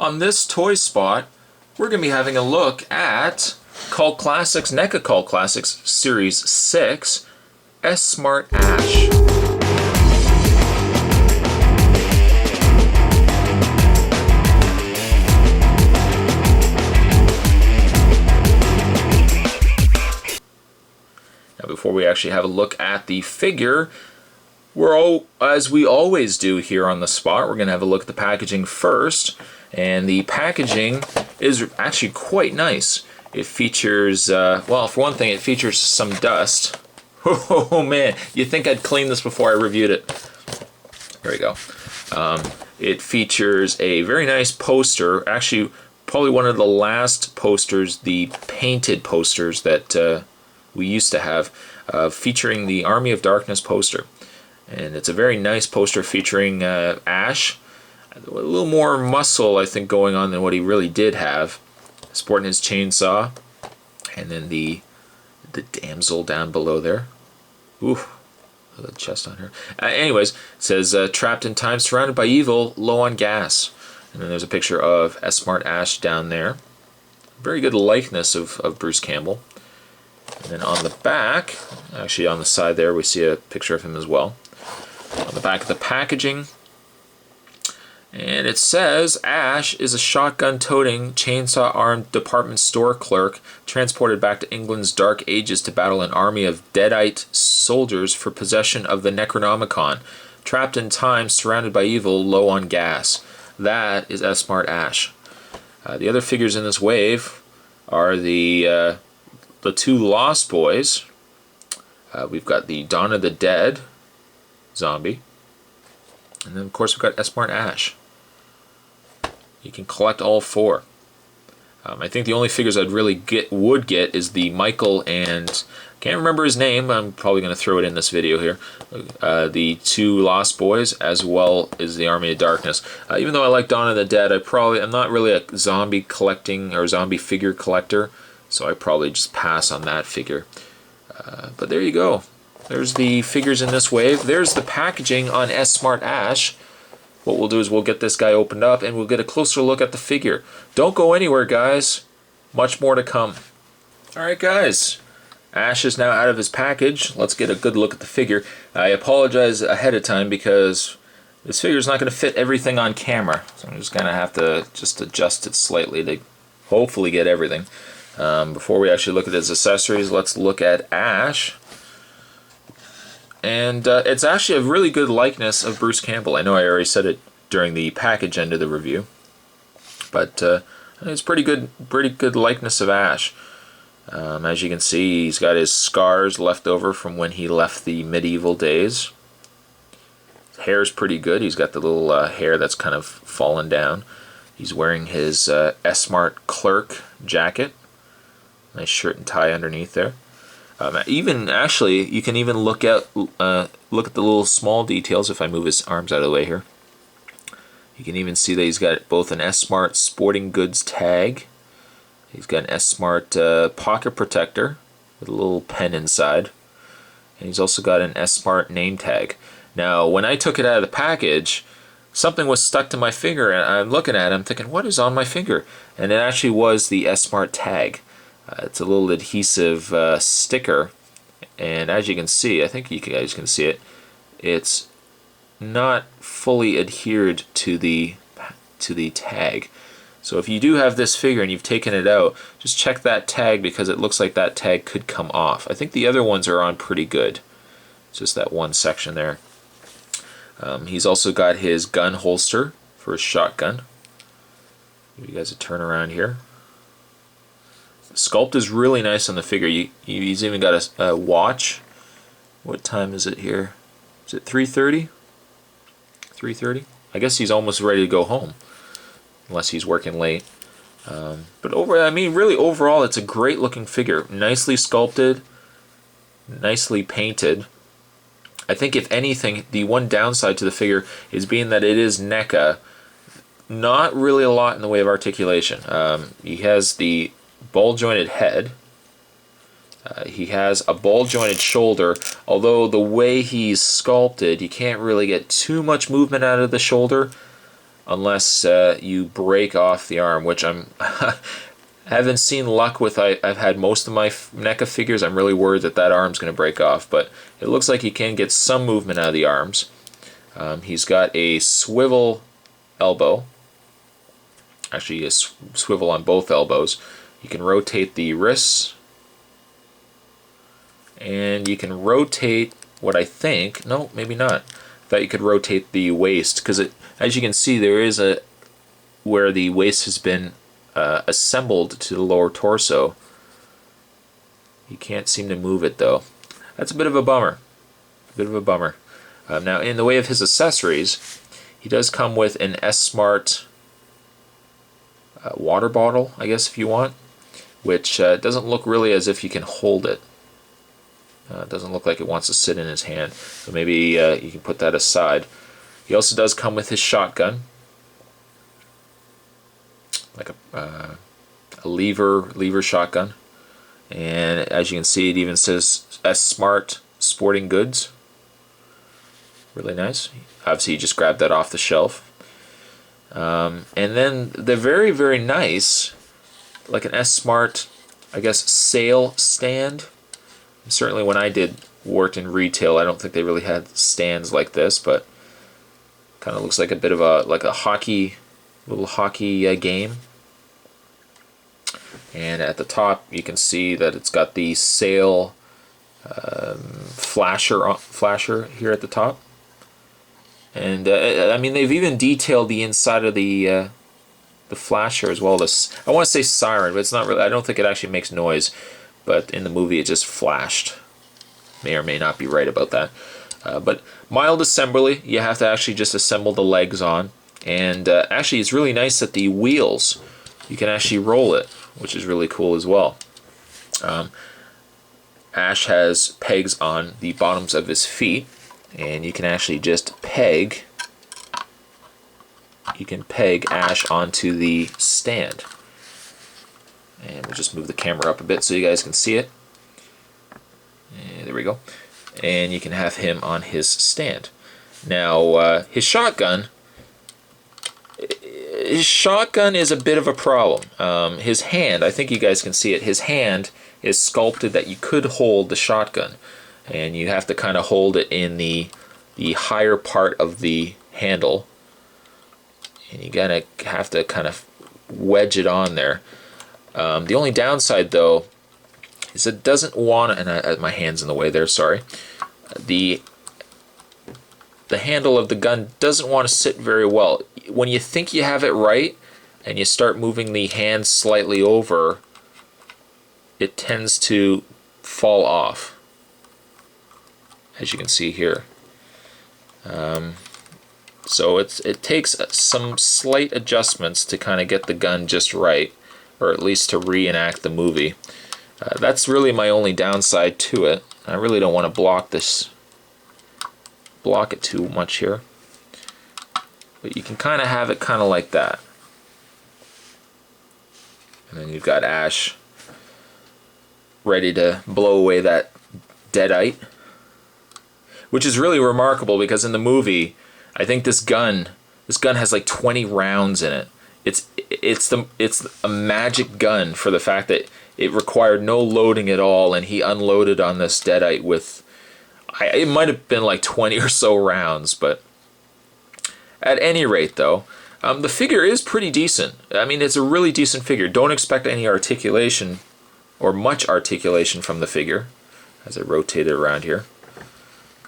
On this toy spot, we're going to be having a look at Cult Classics, Neca Cult Classics Series 6, S-mart Ash. Now before we actually have a look at the figure, as we always do here on the spot, we're going to have a look at the packaging first. And the packaging is actually quite nice. It features, well, for one thing, it features some dust. Oh man, you'd think I'd clean this before I reviewed it. There we go. It features a very nice poster, actually probably one of the last posters, the painted posters that we used to have, featuring the Army of Darkness poster. And it's a very nice poster featuring Ash. A little more muscle, I think, going on than what he really did have. Sporting his chainsaw. And then the damsel down below there. Ooh, the chest on her. Anyways, it says, trapped in time, surrounded by evil, low on gas. And then there's a picture of S-mart Ash down there. Very good likeness of Bruce Campbell. And then on the back, actually on the side there, we see a picture of him as well. On the back of the packaging, and it says, Ash is a shotgun-toting, chainsaw-armed department store clerk transported back to England's dark ages to battle an army of deadite soldiers for possession of the Necronomicon. Trapped in time, surrounded by evil, low on gas. That is S-mart Ash. The other figures in this wave are the two Lost Boys. We've got the Dawn of the Dead zombie. And then, of course, we've got S-mart Ash. You can collect all four. I think the only figures I'd really would get is the Michael and, can't remember his name, I'm probably going to throw it in this video here, the two Lost Boys, as well as the Army of Darkness. Even though I like Dawn of the Dead, I'm not really a zombie collecting or zombie figure collector, so I probably just pass on that figure. But there you go. There's the figures in this wave. There's the packaging on S-mart Ash. What we'll do is we'll get this guy opened up and we'll get a closer look at the figure. Don't go anywhere, guys. Much more to come. Alright, guys. Ash is now out of his package. Let's get a good look at the figure. I apologize ahead of time because this figure is not going to fit everything on camera. So I'm just going to have to just adjust it slightly to hopefully get everything. Before we actually look at his accessories, let's look at Ash. And it's actually a really good likeness of Bruce Campbell. I know I already said it during the package end of the review, but it's pretty good likeness of Ash. As you can see, he's got his scars left over from when he left the medieval days. His hair's pretty good. He's got the little hair that's kind of fallen down. He's wearing his S-mart clerk jacket. Nice shirt and tie underneath there. Even actually, you can even look at the little small details. If I move his arms out of the way here, you can even see that he's got both an S-mart sporting goods tag. He's got an S-mart pocket protector with a little pen inside, and he's also got an S-mart name tag. Now, when I took it out of the package, something was stuck to my finger, and I'm looking at it, I'm thinking, what is on my finger? And it actually was the S-mart tag. It's a little adhesive sticker, and as you can see, I think you guys can see it, it's not fully adhered to the tag. So if you do have this figure and you've taken it out, just check that tag because it looks like that tag could come off. I think the other ones are on pretty good. It's just that one section there. He's also got his gun holster for his shotgun. Give you guys a turn around here. Sculpt is really nice on the figure. He's even got a watch. What time is it here? Is it 3:30? 3:30? I guess he's almost ready to go home, unless he's working late. But really overall, it's a great looking figure. Nicely sculpted, nicely painted. I think if anything, the one downside to the figure is being that it is NECA. Not really a lot in the way of articulation. He has the ball-jointed head. He has a ball-jointed shoulder, although the way he's sculpted, you can't really get too much movement out of the shoulder. unless you break off the arm, which I'm haven't seen luck with. I've had most of my NECA figures. I'm really worried that that arm's going to break off, but it looks like he can get some movement out of the arms. He's got a swivel elbow, actually a swivel on both elbows. You can rotate the wrists, and you can rotate what I think, no, maybe not. I thought you could rotate the waist, because as you can see, there is a where the waist has been assembled to the lower torso. You can't seem to move it though. That's a bit of a bummer. Now, in the way of his accessories, he does come with an S-mart water bottle, I guess, if you want, which doesn't look really as if you can hold it. It doesn't look like it wants to sit in his hand, so maybe you can put that aside. He also does come with his shotgun, like a lever shotgun, and as you can see, it even says S-mart Sporting Goods. Really nice. Obviously, you just grab that off the shelf, and then they're very, very nice, like an S-mart, I guess, sale stand. Certainly when I worked in retail, I don't think they really had stands like this, but kind of looks like a bit of a little hockey game. And at the top, you can see that it's got the sale flasher here at the top. And I mean, they've even detailed the inside of the flasher as well. I want to say siren, but it's not really. I don't think it actually makes noise. But in the movie it just flashed. May or may not be right about that. But mild assembly, you have to actually just assemble the legs on. And actually it's really nice that the wheels, you can actually roll it, which is really cool as well. Ash has pegs on the bottoms of his feet, and you can actually just peg. You can peg Ash onto the stand. And we'll just move the camera up a bit so you guys can see it. And there we go. And you can have him on his stand. Now, his shotgun is a bit of a problem. His hand, I think you guys can see it, his hand is sculpted that you could hold the shotgun. And you have to kind of hold it in the higher part of the handle. And you're going to have to kind of wedge it on there. The only downside, though, is it doesn't want to, and my hand's in the way there, sorry. The handle of the gun doesn't want to sit very well. When you think you have it right, and you start moving the hand slightly over, it tends to fall off, as you can see here. So it takes some slight adjustments to kind of get the gun just right, or at least to reenact the movie. That's really my only downside to it. I really don't want to block it too much here. But you can kind of have it kind of like that. And then you've got Ash ready to blow away that deadite. Which is really remarkable because in the movie, I think this gun has like 20 rounds in it. It's a magic gun for the fact that it required no loading at all, and he unloaded on this deadite with, it might have been like 20 or so rounds, but at any rate though, the figure is pretty decent. I mean, it's a really decent figure. Don't expect any articulation or much articulation from the figure as I rotate it around here,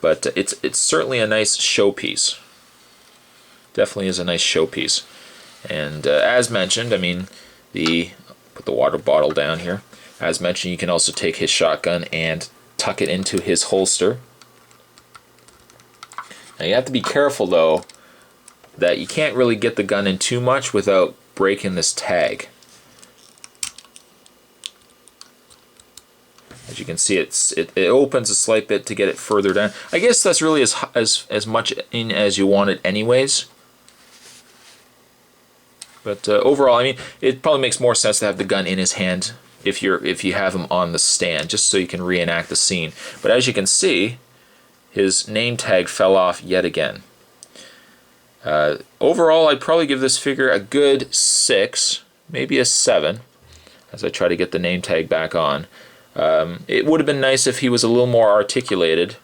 but it's certainly a nice showpiece. Definitely is a nice showpiece. And as mentioned, I mean, put the water bottle down here. As mentioned, you can also take his shotgun and tuck it into his holster. Now you have to be careful though that you can't really get the gun in too much without breaking this tag. As you can see, it opens a slight bit to get it further down. I guess that's really as much in as you want it anyways. But overall, I mean, it probably makes more sense to have the gun in his hand if you have him on the stand, just so you can reenact the scene. But as you can see, his name tag fell off yet again. Overall, I'd probably give this figure a good 6, maybe a 7, as I try to get the name tag back on. It would have been nice if he was a little more articulated,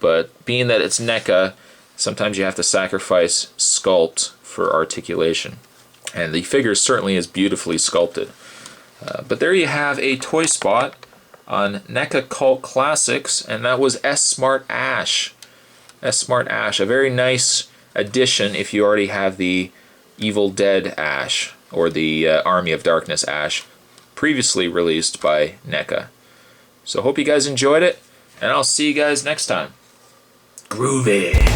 but being that it's NECA, sometimes you have to sacrifice sculpt for articulation. And the figure certainly is beautifully sculpted. But there you have a toy spot on NECA Cult Classics, and that was S-mart Ash. S-mart Ash, a very nice addition if you already have the Evil Dead Ash, or the Army of Darkness Ash, previously released by NECA. So hope you guys enjoyed it, and I'll see you guys next time. Groovy!